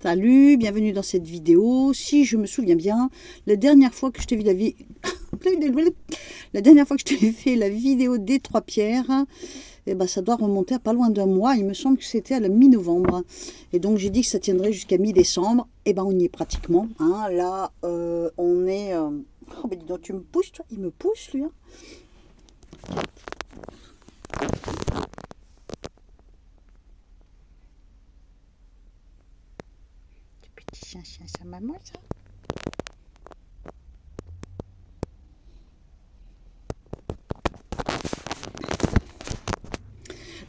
Salut, bienvenue dans cette vidéo. Si je me souviens bien, la dernière fois que je t'ai vu la dernière fois que je t'ai fait la vidéo des 3 pierres, eh ben, ça doit remonter à pas loin d'un mois. Il me semble que c'était à la mi-novembre. Et donc j'ai dit que ça tiendrait jusqu'à mi-décembre. Et ben on y est pratiquement. Hein. Là, on est... Oh, mais dis donc, tu me pousses, toi. Il me pousse, lui. Hein. Petit chien, ça maman, ça.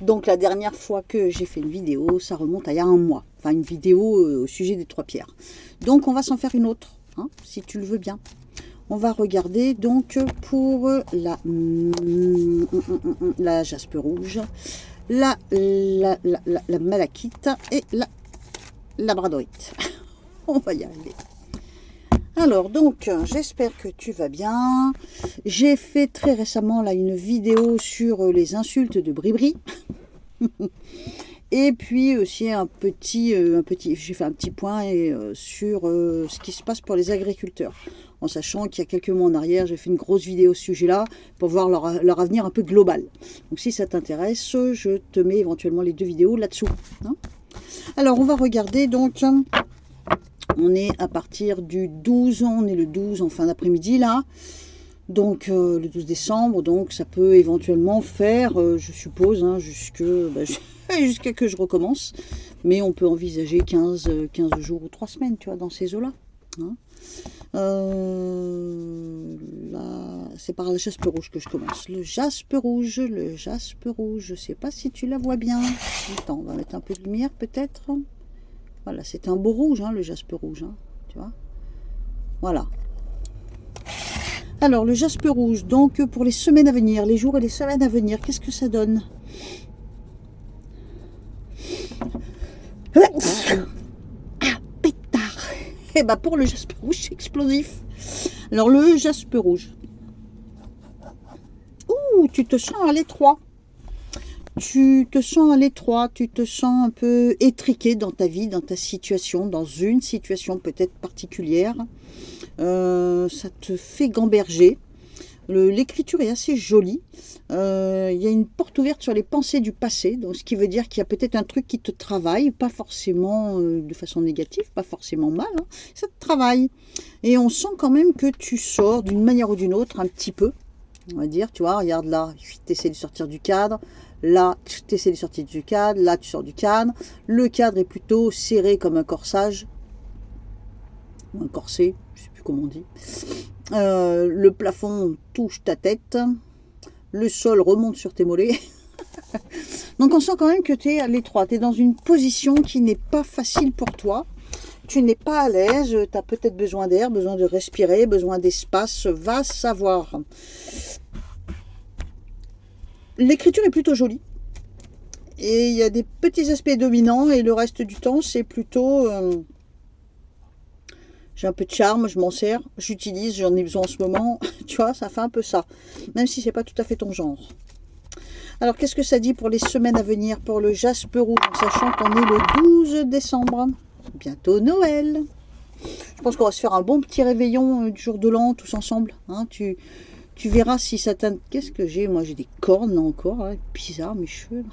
Donc la dernière fois que j'ai fait une vidéo, ça remonte à il y a un mois. Enfin une vidéo au sujet des 3 pierres. Donc on va s'en faire une autre, hein, si tu le veux bien. On va regarder donc pour la jaspe rouge, la malachite et la labradorite. On va y arriver. Alors donc j'espère que tu vas bien. J'ai fait très récemment là une vidéo sur les insultes de Bribri. Et puis aussi j'ai fait un petit point sur ce qui se passe pour les agriculteurs. En sachant qu'il y a quelques mois en arrière, j'ai fait une grosse vidéo au sujet-là pour voir leur avenir un peu global. Donc si ça t'intéresse, je te mets éventuellement les 2 vidéos là-dessous. Hein. Alors on va regarder donc... On est à partir du 12, on est le 12 en fin d'après-midi là. Donc le 12 décembre, donc ça peut éventuellement faire, je suppose, hein, jusqu'à que je recommence. Mais on peut envisager 15 jours ou 3 semaines, tu vois, dans ces eaux-là. Hein. Là, c'est par la jaspe rouge que je commence. Le jaspe rouge, je sais pas si tu la vois bien. Attends, on va mettre un peu de lumière peut-être. Voilà, c'est un beau rouge, hein, le jaspe rouge, hein, tu vois. Voilà. Alors, le jaspe rouge, donc pour les semaines à venir, les jours et les semaines à venir, qu'est-ce que ça donne? Ah, pétard. Eh bien, pour le jaspe rouge, c'est explosif. Alors, le jaspe rouge. Ouh, tu te sens à l'étroit. Tu te sens à l'étroit, tu te sens un peu étriqué dans ta vie, dans ta situation, dans une situation peut-être particulière. Ça te fait gamberger. L'écriture est assez jolie. Il y a une porte ouverte sur les pensées du passé, donc ce qui veut dire qu'il y a peut-être un truc qui te travaille, pas forcément de façon négative, pas forcément mal, hein, ça te travaille. Et on sent quand même que tu sors d'une manière ou d'une autre un petit peu, on va dire, tu vois, regarde là, tu essaies de sortir du cadre. Là, tu essaies de sortir du cadre. Là, tu sors du cadre. Le cadre est plutôt serré comme un corsage. Ou un corset, je ne sais plus comment on dit. Le plafond touche ta tête. Le sol remonte sur tes mollets. Donc, on sent quand même que tu es à l'étroit. Tu es dans une position qui n'est pas facile pour toi. Tu n'es pas à l'aise. Tu as peut-être besoin d'air, besoin de respirer, besoin d'espace. Va savoir. L'écriture est plutôt jolie. Et il y a des petits aspects dominants et le reste du temps, c'est plutôt... j'ai un peu de charme, je m'en sers, j'utilise, j'en ai besoin en ce moment. Tu vois, ça fait un peu ça. Même si c'est pas tout à fait ton genre. Alors, qu'est-ce que ça dit pour les semaines à venir pour le jaspe rouge, sachant qu'on est le 12 décembre. Bientôt Noël. Je pense qu'on va se faire un bon petit réveillon du jour de l'an, tous ensemble. Hein, tu verras si ça t'intéresse. Qu'est-ce que j'ai? Moi, j'ai des cornes là encore. Hein. Bizarre, mes cheveux.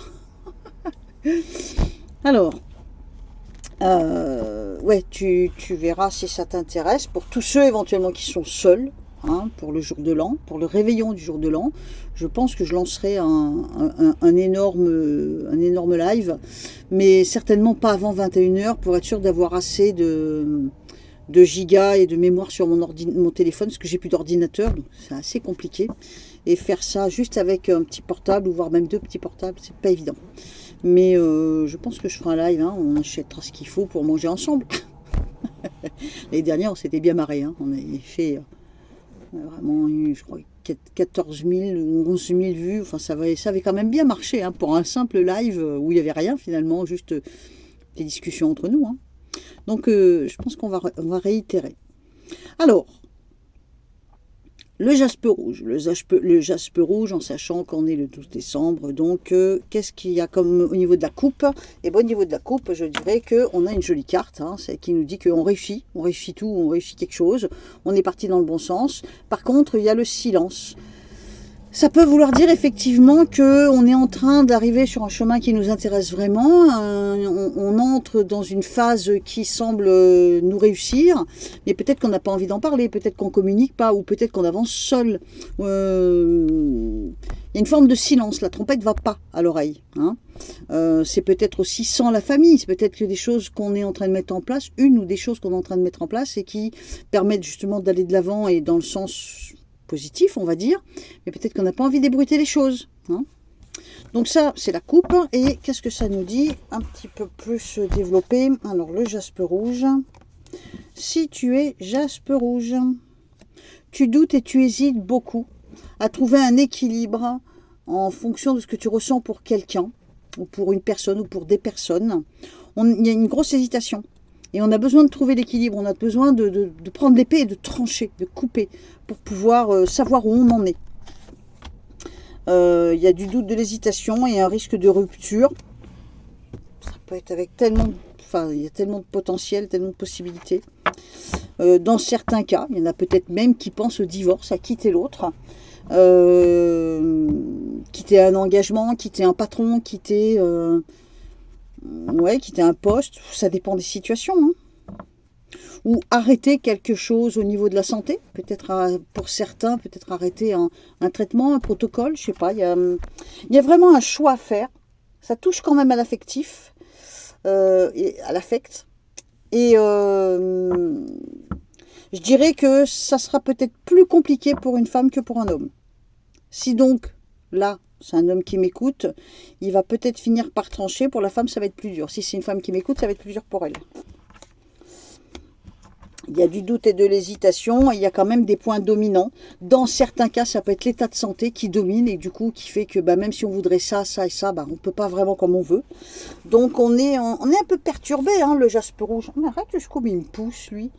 Alors, ouais, tu verras si ça t'intéresse. Pour tous ceux éventuellement qui sont seuls, hein, pour le jour de l'an, pour le réveillon du jour de l'an, je pense que je lancerai un énorme live. Mais certainement pas avant 21 h pour être sûr d'avoir assez de gigas et de mémoire sur mon téléphone, parce que j'ai plus d'ordinateur, donc c'est assez compliqué. Et faire ça juste avec un petit portable, ou voire même 2 petits portables, c'est pas évident. Mais je pense que je ferai un live, hein, on achètera ce qu'il faut pour manger ensemble. L'année dernière, on s'était bien marré, hein, on avait fait vraiment, je crois, 14 000 ou 11 000 vues, enfin ça avait quand même bien marché, hein, pour un simple live où il n'y avait rien finalement, juste des discussions entre nous. Hein. Donc je pense qu'on va réitérer. Alors, Le jaspe rouge, le jaspe rouge en sachant qu'on est le 12 décembre, donc qu'est-ce qu'il y a comme au niveau de la coupe? Et bon, au niveau de la coupe, je dirais qu'on a une jolie carte, hein, celle qui nous dit qu'on réussit tout, on réussit quelque chose, on est parti dans le bon sens. Par contre, il y a le silence. Ça peut vouloir dire effectivement qu'on est en train d'arriver sur un chemin qui nous intéresse vraiment, on entre dans une phase qui semble nous réussir, mais peut-être qu'on n'a pas envie d'en parler, peut-être qu'on ne communique pas, ou peut-être qu'on avance seul. Il y a une forme de silence, la trompette ne va pas à l'oreille. Hein. C'est peut-être aussi sans la famille, c'est peut-être que des choses qu'on est en train de mettre en place, une ou des choses qu'on est en train de mettre en place et qui permettent justement d'aller de l'avant et dans le sens positif, on va dire, mais peut-être qu'on n'a pas envie d'ébruiter les choses. Hein. Donc ça, c'est la coupe. Et qu'est-ce que ça nous dit? Un petit peu plus développé. Alors, le jaspe rouge. Si tu es jaspe rouge, tu doutes et tu hésites beaucoup à trouver un équilibre en fonction de ce que tu ressens pour quelqu'un, ou pour une personne, ou pour des personnes. Il y a une grosse hésitation. Et on a besoin de trouver l'équilibre, on a besoin de prendre l'épée et de trancher, de couper, pour pouvoir savoir où on en est. Il y a du doute, de l'hésitation et un risque de rupture. Ça peut être avec tellement, il y a tellement de potentiel, tellement de possibilités. Dans certains cas, il y en a peut-être même qui pensent au divorce, à quitter l'autre. Quitter un engagement, quitter un patron, quitter un poste, ça dépend des situations. Hein. Ou arrêter quelque chose au niveau de la santé, peut-être pour certains, peut-être arrêter un traitement, un protocole, je sais pas. Il y a vraiment un choix à faire. Ça touche quand même à l'affectif, et à l'affect. Et je dirais que ça sera peut-être plus compliqué pour une femme que pour un homme. Si donc, là, c'est un homme qui m'écoute, il va peut-être finir par trancher. Pour la femme, ça va être plus dur. Si c'est une femme qui m'écoute, ça va être plus dur pour elle. Il y a du doute et de l'hésitation, et il y a quand même des points dominants. Dans certains cas, ça peut être l'état de santé qui domine, et du coup, qui fait que même si on voudrait ça, ça et ça, on ne peut pas vraiment comme on veut. Donc, on est un peu perturbé, hein, le jaspe rouge. Mais arrête jusqu'où il me pousse, lui.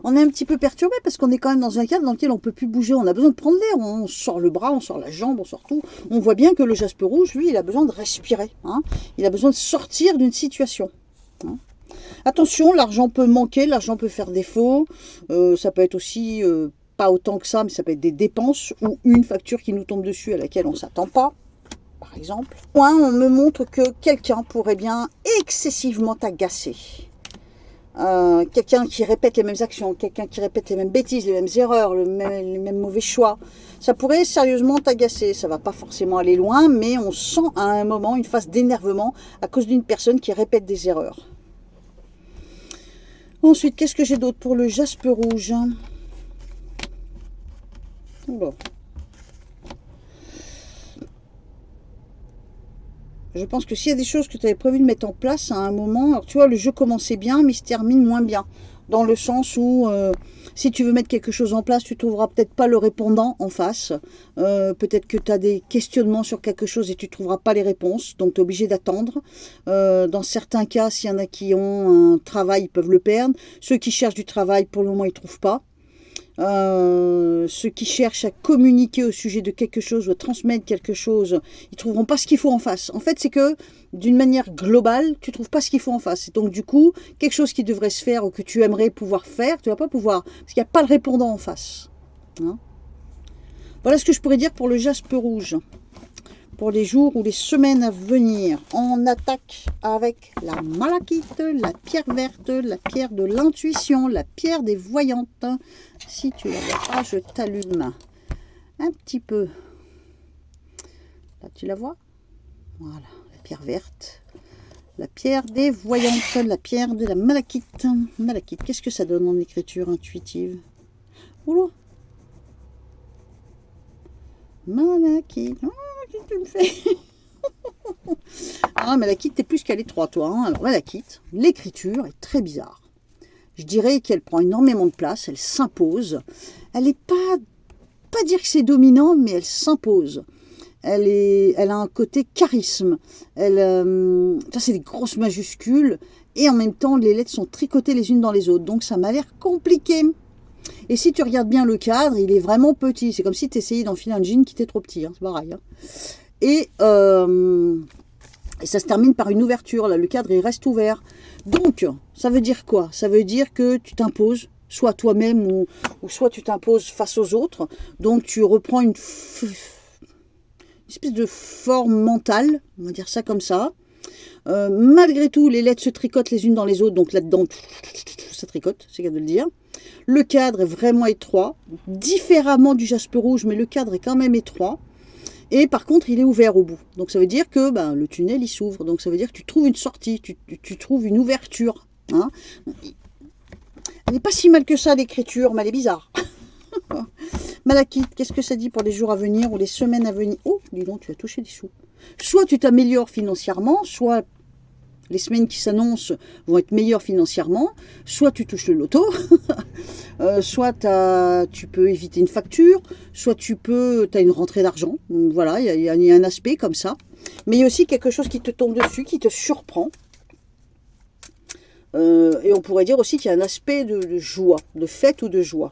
On est un petit peu perturbé parce qu'on est quand même dans un cadre dans lequel on ne peut plus bouger. On a besoin de prendre l'air. On sort le bras, on sort la jambe, on sort tout. On voit bien que le jaspe rouge, lui, il a besoin de respirer. Hein. Il a besoin de sortir d'une situation. Hein. Attention, l'argent peut manquer, l'argent peut faire défaut. Ça peut être aussi, pas autant que ça, mais ça peut être des dépenses ou une facture qui nous tombe dessus à laquelle on ne s'attend pas, par exemple. On me montre que quelqu'un pourrait bien excessivement t'agacer. Quelqu'un qui répète les mêmes actions, quelqu'un qui répète les mêmes bêtises, les mêmes erreurs, les mêmes mauvais choix. Ça pourrait sérieusement t'agacer. Ça ne va pas forcément aller loin, mais on sent à un moment une phase d'énervement à cause d'une personne qui répète des erreurs. Ensuite, qu'est-ce que j'ai d'autre pour le jaspe rouge? Bon. Je pense que s'il y a des choses que tu avais prévu de mettre en place à un moment, alors tu vois, le jeu commençait bien, mais il se termine moins bien. Dans le sens où, si tu veux mettre quelque chose en place, tu ne trouveras peut-être pas le répondant en face. Peut-être que tu as des questionnements sur quelque chose et tu ne trouveras pas les réponses. Donc, tu es obligé d'attendre. Dans certains cas, s'il y en a qui ont un travail, ils peuvent le perdre. Ceux qui cherchent du travail, pour le moment, ils ne trouvent pas. Ceux qui cherchent à communiquer au sujet de quelque chose ou à transmettre quelque chose, ils ne trouveront pas ce qu'il faut en face. En fait, c'est que d'une manière globale, tu ne trouves pas ce qu'il faut en face. Et donc, du coup, quelque chose qui devrait se faire ou que tu aimerais pouvoir faire, tu ne vas pas pouvoir, parce qu'il n'y a pas le répondant en face. Hein? Voilà ce que je pourrais dire pour le jaspe rouge. Pour les jours ou les semaines à venir, on attaque avec la malachite, la pierre verte, la pierre de l'intuition, la pierre des voyantes. Si tu la vois pas, je t'allume un petit peu. Là, tu la vois? Voilà, la pierre verte, la pierre des voyantes, la pierre de la malachite. Malachite, qu'est-ce que ça donne en écriture intuitive? Oula! Malachite. Qu'est-ce que tu me fais? Ah, malachite, t'es plus qu'à l'étroit, toi. Hein. Alors, malachite, l'écriture est très bizarre. Je dirais qu'elle prend énormément de place, elle s'impose. Elle n'est pas dire que c'est dominant, mais elle s'impose. Elle a un côté charisme. Ça, c'est des grosses majuscules. Et en même temps, les lettres sont tricotées les unes dans les autres. Donc, ça m'a l'air compliqué. Et si tu regardes bien le cadre, il est vraiment petit. C'est comme si tu essayais d'enfiler un jean qui était trop petit. Hein, c'est pareil. Hein. Et ça se termine par une ouverture. Là, le cadre, il reste ouvert. Donc, ça veut dire quoi? Ça veut dire que tu t'imposes, soit toi-même ou soit tu t'imposes face aux autres. Donc, tu reprends une espèce de forme mentale, on va dire ça comme ça. Malgré tout, les lettres se tricotent les unes dans les autres, donc là-dedans, ça tricote, c'est le cas de le dire. Le cadre est vraiment étroit, différemment du jaspe rouge, mais le cadre est quand même étroit. Et par contre, il est ouvert au bout. Donc ça veut dire que le tunnel, il s'ouvre. Donc ça veut dire que tu trouves une sortie, tu trouves une ouverture. Hein. Elle n'est pas si mal que ça, l'écriture, mais elle est bizarre. Malachite, qu'est-ce que ça dit pour les jours à venir ou les semaines à venir? Oh, dis donc, tu as touché des sous. Soit tu t'améliores financièrement, soit les semaines qui s'annoncent vont être meilleures financièrement, soit tu touches le loto, soit tu peux éviter une facture, soit tu as une rentrée d'argent. Voilà, il y a un aspect comme ça. Mais il y a aussi quelque chose qui te tombe dessus, qui te surprend. Et on pourrait dire aussi qu'il y a un aspect de joie, de fête ou de joie.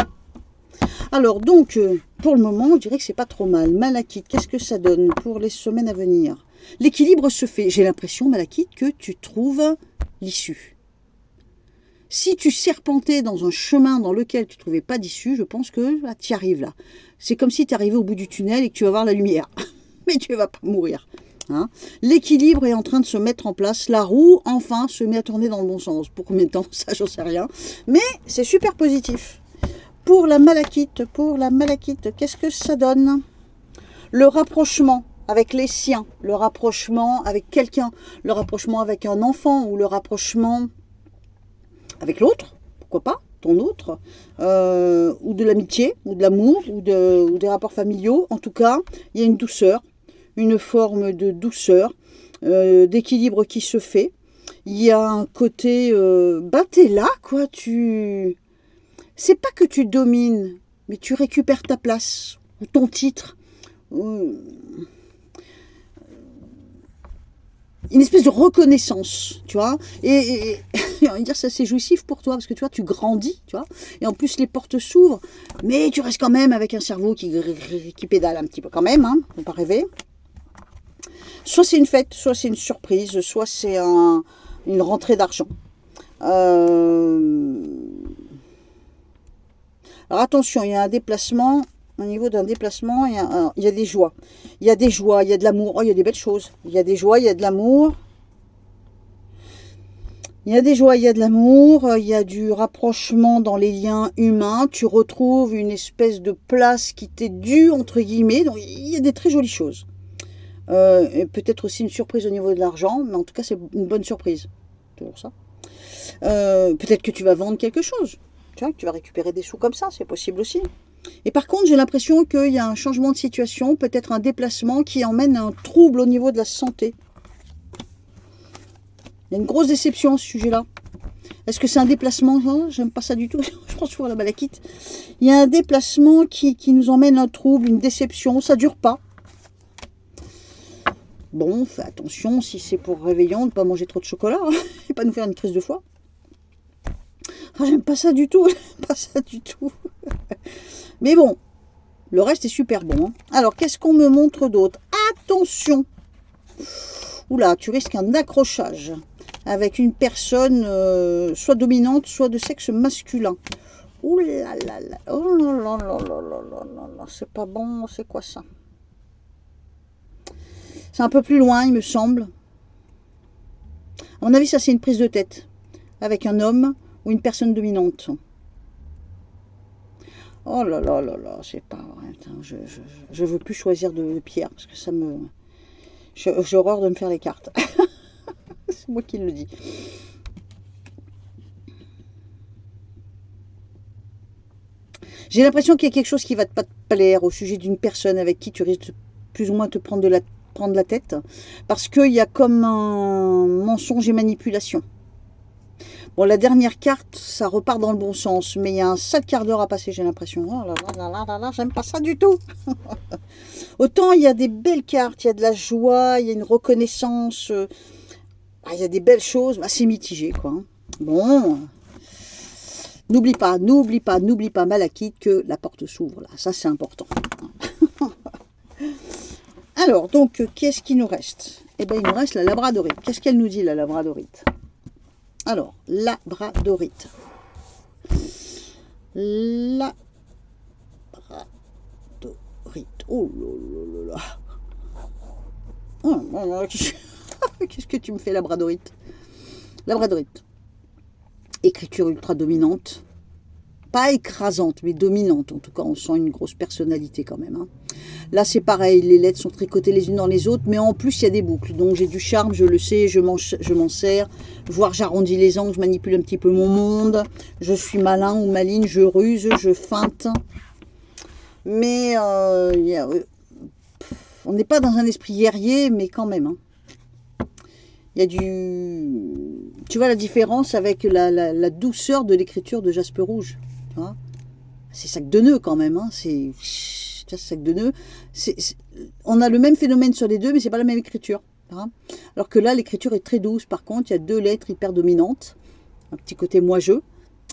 Alors donc, pour le moment, je dirais que c'est pas trop mal. Malachite, qu'est-ce que ça donne pour les semaines à venir? L'équilibre se fait. J'ai l'impression, Malachite, que tu trouves l'issue. Si tu serpentais dans un chemin dans lequel tu ne trouvais pas d'issue, je pense que tu y arrives là. C'est comme si tu arrivais au bout du tunnel et que tu vas voir la lumière. Mais tu ne vas pas mourir. Hein. L'équilibre est en train de se mettre en place. La roue, enfin, se met à tourner dans le bon sens. Pour combien de temps? Ça, j'en sais rien. Mais c'est super positif. Pour la malachite, qu'est-ce que ça donne? Le rapprochement avec les siens, le rapprochement avec quelqu'un, le rapprochement avec un enfant ou le rapprochement avec l'autre, pourquoi pas, ton autre, ou de l'amitié, ou de l'amour, ou des rapports familiaux. En tout cas, il y a une douceur, une forme de douceur, d'équilibre qui se fait. Il y a un côté, t'es là, quoi, c'est pas que tu domines, mais tu récupères ta place, ou ton titre, une espèce de reconnaissance, tu vois, et on va dire ça c'est jouissif pour toi, parce que tu vois, tu grandis, tu vois, et en plus les portes s'ouvrent, mais tu restes quand même avec un cerveau qui pédale un petit peu quand même, hein, faut pas rêver. Soit c'est une fête, soit c'est une surprise, soit c'est une rentrée d'argent. Alors attention, il y a un déplacement, au niveau d'un déplacement, il y a des joies. Il y a des joies, il y a de l'amour, oh, il y a des belles choses. Il y a des joies, il y a de l'amour. Il y a des joies, il y a de l'amour, il y a du rapprochement dans les liens humains. Tu retrouves une espèce de place qui t'est due, entre guillemets. Donc il y a des très jolies choses. Et peut-être aussi une surprise au niveau de l'argent, mais en tout cas c'est une bonne surprise. Toujours ça. Peut-être que tu vas vendre quelque chose. Tu vois, que tu vas récupérer des sous comme ça, c'est possible aussi. Et par contre, j'ai l'impression qu'il y a un changement de situation, peut-être un déplacement qui emmène un trouble au niveau de la santé. Il y a une grosse déception à ce sujet-là. Est-ce que c'est un déplacement? Oh, j'aime pas ça du tout. Je pense toujours à la malachite. Il y a un déplacement qui nous emmène un trouble, une déception. Ça dure pas. Bon, fais attention, si c'est pour réveillon, de ne pas manger trop de chocolat. Hein, et pas nous faire une crise de foie. Oh, j'aime pas ça du tout. Pas ça du tout. Mais bon, le reste est super bon. Hein. Alors, qu'est-ce qu'on me montre d'autre? Attention. Oula, tu risques un accrochage avec une personne soit dominante, soit de sexe masculin. Ouh là là là. Oh là là là là là là là. C'est pas bon, c'est quoi ça? C'est un peu plus loin, il me semble. À mon avis, ça c'est une prise de tête avec un homme ou une personne dominante. Oh là là là là, c'est pas vrai. Je veux plus choisir de pierre parce que ça me... J'ai horreur de me faire les cartes. C'est moi qui le dis. J'ai l'impression qu'il y a quelque chose qui va pas te plaire au sujet d'une personne avec qui tu risques de plus ou moins te prendre la tête. Parce qu'il y a comme un mensonge et manipulation. Bon, la dernière carte, ça repart dans le bon sens. Mais il y a un sale quart d'heure à passer, j'ai l'impression. Oh là là là là là là, j'aime pas ça du tout. Autant il y a des belles cartes, il y a de la joie, il y a une reconnaissance. Il y a des belles choses. Bah, c'est mitigé, quoi. Bon. N'oublie pas, n'oublie pas, n'oublie pas, Malachite, que la porte s'ouvre là. Ça, c'est important. Alors, donc, qu'est-ce qui nous reste? Eh bien, il nous reste la labradorite. Qu'est-ce qu'elle nous dit, la labradorite? Alors, labradorite. Labradorite. Oh là là là. Oh, qu'est-ce que tu me fais, labradorite? Labradorite. Écriture ultra dominante. Pas écrasante, mais dominante. En tout cas, on sent une grosse personnalité quand même. Hein. Là, c'est pareil. Les lettres sont tricotées les unes dans les autres. Mais en plus, il y a des boucles. Donc, j'ai du charme, je le sais. Je m'en sers. Voire, j'arrondis les angles. Je manipule un petit peu mon monde. Je suis malin ou maligne. Je ruse. Je feinte. Mais on n'est pas dans un esprit guerrier, mais quand même. Hein. Il y a du... Tu vois la différence avec la douceur de l'écriture de Jaspe Rouge. C'est sac de nœud quand même. Hein. C'est sac de nœud. On a le même phénomène sur les deux, mais c'est pas la même écriture. Hein. Alors que là, l'écriture est très douce. Par contre, il y a deux lettres hyper dominantes. Un petit côté moi-je.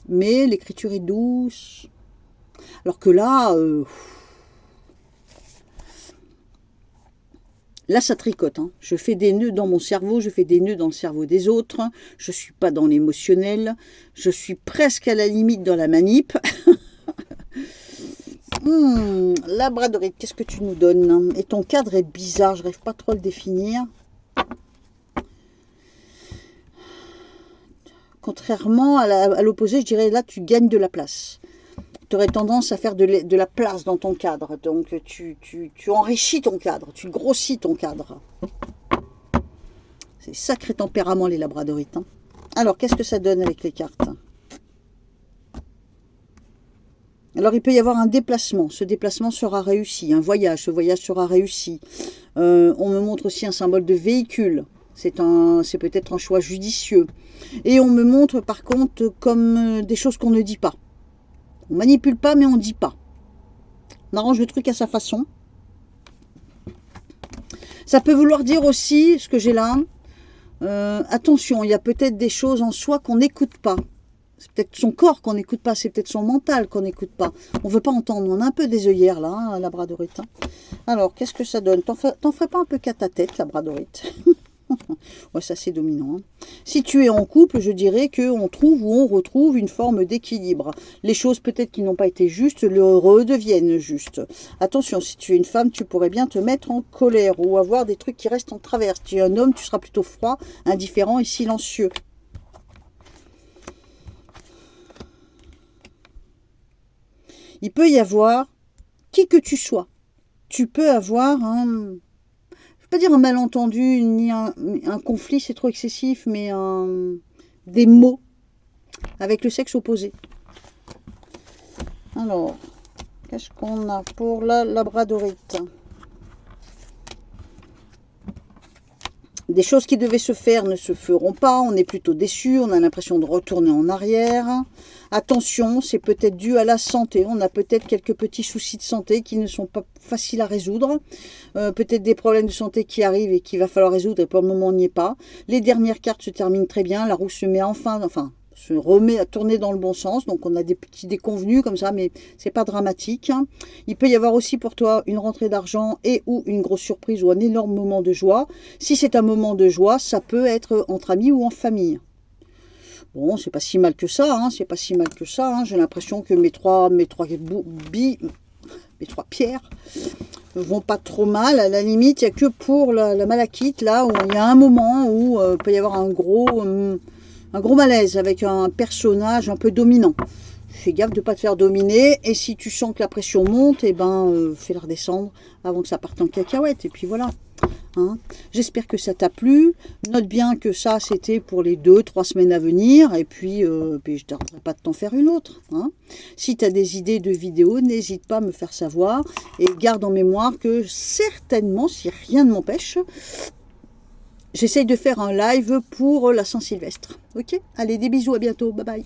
Mais l'écriture est douce. Alors que là... Là, ça tricote. Hein. Je fais des nœuds dans mon cerveau, je fais des nœuds dans le cerveau des autres. Je ne suis pas dans l'émotionnel. Je suis presque à la limite dans la manip. Labradorite, qu'est-ce que tu nous donnes? Et ton cadre est bizarre, je n'arrive pas trop à le définir. Contrairement à l'opposé, je dirais là, tu gagnes de la place. Tu aurais tendance à faire de la place dans ton cadre. Donc, tu enrichis ton cadre, tu grossis ton cadre. C'est sacré tempérament, les labradorites. Hein. Alors, qu'est-ce que ça donne avec les cartes? Alors, il peut y avoir un déplacement. Ce déplacement sera réussi. Un voyage, ce voyage sera réussi. On me montre aussi un symbole de véhicule. C'est peut-être un choix judicieux. Et on me montre, par contre, comme des choses qu'on ne dit pas. On manipule pas, mais on ne dit pas. On arrange le truc à sa façon. Ça peut vouloir dire aussi, ce que j'ai là, attention, il y a peut-être des choses en soi qu'on n'écoute pas. C'est peut-être son corps qu'on n'écoute pas, c'est peut-être son mental qu'on n'écoute pas. On ne veut pas entendre, on a un peu des œillères là, hein, labradorite. Hein. Alors, qu'est-ce que ça donne? T'en ferais pas un peu qu'à ta tête, labradorite? Ouais, ça c'est dominant. Hein. Si tu es en couple, je dirais qu'on trouve ou on retrouve une forme d'équilibre. Les choses peut-être qui n'ont pas été justes le redeviennent justes. Attention, si tu es une femme, tu pourrais bien te mettre en colère ou avoir des trucs qui restent en travers. Si tu es un homme, tu seras plutôt froid, indifférent et silencieux. Il peut y avoir, qui que tu sois, tu peux avoir un... pas dire un malentendu, ni un conflit, c'est trop excessif, mais des mots avec le sexe opposé. Alors, qu'est-ce qu'on a pour la labradorite? Des choses qui devaient se faire ne se feront pas, on est plutôt déçu, on a l'impression de retourner en arrière. Attention, c'est peut-être dû à la santé, on a peut-être quelques petits soucis de santé qui ne sont pas faciles à résoudre. Peut-être des problèmes de santé qui arrivent et qu'il va falloir résoudre et pour le moment on n'y est pas. Les dernières cartes se terminent très bien, la roue se met enfin se remet à tourner dans le bon sens. Donc on a des petits déconvenus comme ça, mais c'est pas dramatique. Il peut y avoir aussi pour toi une rentrée d'argent et ou une grosse surprise ou un énorme moment de joie. Si c'est un moment de joie, ça peut être entre amis ou en famille. Bon, c'est pas si mal que ça, hein, c'est pas si mal que ça. Hein. J'ai l'impression que mes trois pierres vont pas trop mal. À la limite, il n'y a que pour la malachite, là, où il y a un moment où il peut y avoir un gros malaise avec un personnage un peu dominant. Fais gaffe de ne pas te faire dominer. Et si tu sens que la pression monte, eh ben, fais-la redescendre avant que ça parte en cacahuète. Et puis voilà. Hein. J'espère que ça t'a plu. Note bien que ça, c'était pour les 2-3 semaines à venir. Et puis je ne t'arrêterai pas de t'en faire une autre. Hein. Si tu as des idées de vidéos, n'hésite pas à me faire savoir. Et garde en mémoire que certainement, si rien ne m'empêche, j'essaye de faire un live pour la Saint-Sylvestre. Ok? Allez, des bisous, à bientôt. Bye bye.